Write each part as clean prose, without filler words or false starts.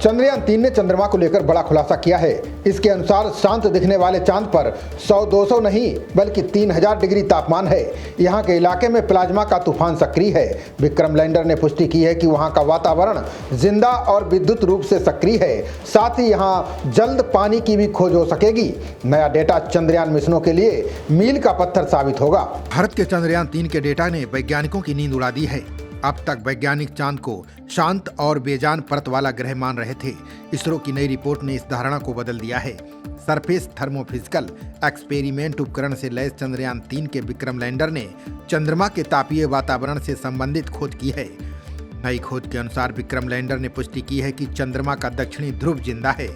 चंद्रयान-3 ने चंद्रमा को लेकर बड़ा खुलासा किया है। इसके अनुसार शांत दिखने वाले चांद पर 100-200 नहीं बल्कि 3000 डिग्री तापमान है। यहाँ के इलाके में प्लाज्मा का तूफान सक्रिय है। विक्रम लैंडर ने पुष्टि की है कि वहाँ का वातावरण जिंदा और विद्युत रूप से सक्रिय है। साथ ही यहाँ जल्द पानी की भी खोज हो सकेगी। नया डेटा चंद्रयान मिशनों के लिए मील का पत्थर साबित होगा। भारत के चंद्रयान-3 के डेटा ने वैज्ञानिकों की नींद उड़ा दी है। अब तक वैज्ञानिक चांद को शांत और बेजान परत वाला ग्रह मान रहे थे। इसरो की नई रिपोर्ट ने इस धारणा को बदल दिया है। सरफेस थर्मोफिजिकल एक्सपेरिमेंट उपकरण से लैस चंद्रयान-3 के विक्रम लैंडर ने चंद्रमा के तापीय वातावरण से संबंधित खोज की है। नई खोज के अनुसार विक्रम लैंडर ने पुष्टि की है कि चंद्रमा का दक्षिणी ध्रुव जिंदा है।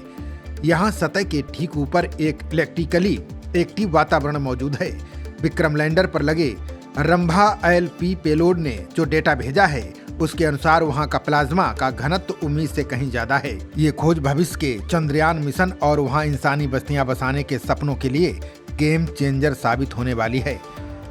यहाँ सतह के ठीक ऊपर एक इलेक्ट्रिकली एक्टिव वातावरण मौजूद है। विक्रम लैंडर पर लगे रंभा LP पेलोड ने जो डेटा भेजा है उसके अनुसार वहां का प्लाज्मा का घनत्व उम्मीद से कहीं ज्यादा है। ये खोज भविष्य के चंद्रयान मिशन और वहां इंसानी बस्तियां बसाने के सपनों के लिए गेम चेंजर साबित होने वाली है।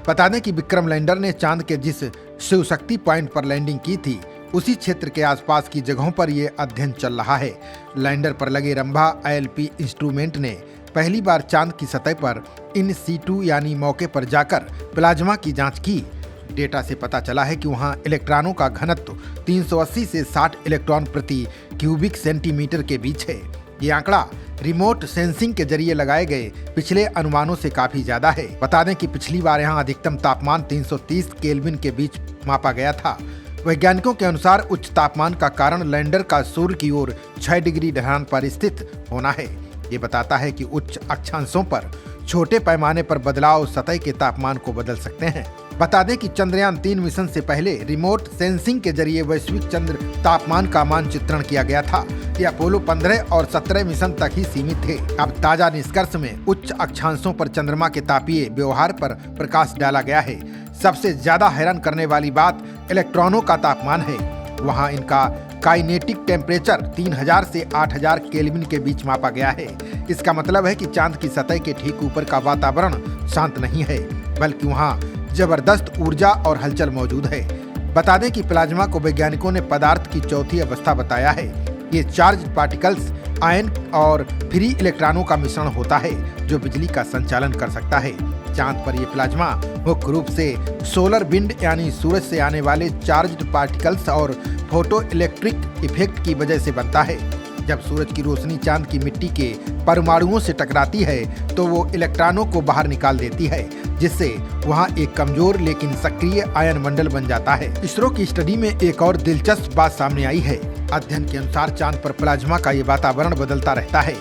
बता दें कि विक्रम लैंडर ने चांद के जिस शिव शक्ति पॉइंट पर लैंडिंग की थी उसी क्षेत्र के आसपास की जगहों पर ये अध्ययन चल रहा है। लैंडर पर लगे रंभा LP इंस्ट्रूमेंट ने पहली बार चांद की सतह पर इन सीटू यानी मौके पर जाकर प्लाज्मा की जांच की। डेटा से पता चला है कि वहां इलेक्ट्रॉनों का घनत्व 380 से 60 इलेक्ट्रॉन प्रति क्यूबिक सेंटीमीटर के बीच है। ये आंकड़ा रिमोट सेंसिंग के जरिए लगाए गए पिछले अनुमानों से काफी ज्यादा है। बता दें कि पिछली बार यहां अधिकतम तापमान 330 केल्विन के बीच मापा गया था। वैज्ञानिकों के अनुसार उच्च तापमान का कारण लैंडर का सूर्य की ओर 6 डिग्री ढलान पर स्थित होना है। ये बताता है कि उच्च अक्षांशों पर छोटे पैमाने पर बदलाव सतह के तापमान को बदल सकते हैं। बता दें कि चंद्रयान-3 मिशन से पहले रिमोट सेंसिंग के जरिए वैश्विक चंद्र तापमान का मानचित्रण किया गया था। ये अपोलो 15 और 17 मिशन तक ही सीमित थे। अब ताजा निष्कर्ष में उच्च अक्षांशों पर चंद्रमा के तापीय व्यवहार पर प्रकाश डाला गया है। सबसे ज्यादा हैरान करने वाली बात इलेक्ट्रॉनों का तापमान है। वहाँ इनका काइनेटिक टेम्परेचर 3000 से 8000 केल्विन के बीच मापा गया है। इसका मतलब है कि चांद की सतह के ठीक ऊपर का वातावरण शांत नहीं है बल्कि वहाँ जबरदस्त ऊर्जा और हलचल मौजूद है। बता दें कि प्लाज्मा को वैज्ञानिकों ने पदार्थ की चौथी अवस्था बताया है। ये चार्ज पार्टिकल्स आयन और फ्री इलेक्ट्रॉनों का मिश्रण होता है जो बिजली का संचालन कर सकता है। चांद पर यह प्लाज्मा मुख्य रूप से सोलर विंड यानी सूरज से आने वाले चार्ज्ड पार्टिकल्स और फोटो इलेक्ट्रिक इफेक्ट की वजह से बनता है। जब सूरज की रोशनी चांद की मिट्टी के परमाणुओं से टकराती है तो वो इलेक्ट्रॉनों को बाहर निकाल देती है जिससे वहाँ एक कमजोर लेकिन सक्रिय आयन मंडल बन जाता है। इसरो की स्टडी में एक और दिलचस्प बात सामने आई है। अध्ययन के अनुसार चांद पर प्लाज्मा का ये वातावरण बदलता रहता है।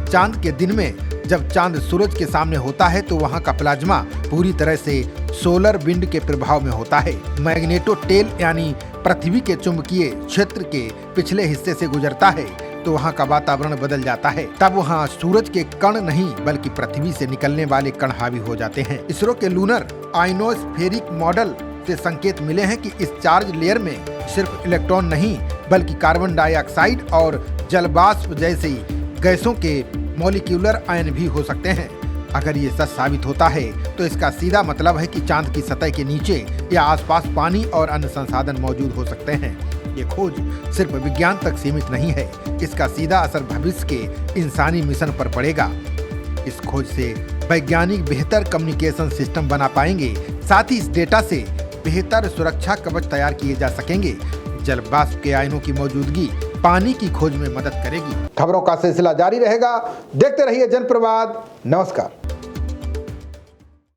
चांद के दिन में जब चांद सूरज के सामने होता है तो वहाँ का प्लाज्मा पूरी तरह से सोलर विंड के प्रभाव में होता है। मैग्नेटो टेल यानी पृथ्वी के चुंबकीय क्षेत्र के पिछले हिस्से से गुजरता है तो वहाँ का वातावरण बदल जाता है। तब वहाँ सूरज के कण नहीं बल्कि पृथ्वी से निकलने वाले कण हावी हो जाते हैं। इसरो के लूनर आइनोस्फेरिक मॉडल से संकेत मिले हैं कि इस चार्ज लेयर में सिर्फ इलेक्ट्रॉन नहीं बल्कि कार्बन डाइऑक्साइड और जलवाष्प जैसी गैसों के मॉलिक्यूलर आयन भी हो सकते हैं। अगर ये सच साबित होता है तो इसका सीधा मतलब है कि चांद की सतह के नीचे या आसपास पानी और अन्य संसाधन मौजूद हो सकते हैं। ये खोज सिर्फ विज्ञान तक सीमित नहीं है, इसका सीधा असर भविष्य के इंसानी मिशन पर पड़ेगा। इस खोज से वैज्ञानिक बेहतर कम्युनिकेशन सिस्टम बना पाएंगे। साथ ही इस डेटा से बेहतर सुरक्षा कवच तैयार किए जा सकेंगे। जलवाष्प के आयनों की मौजूदगी पानी की खोज में मदद करेगी। खबरों का सिलसिला जारी रहेगा। देखते रहिए जनप्रवाद। नमस्कार।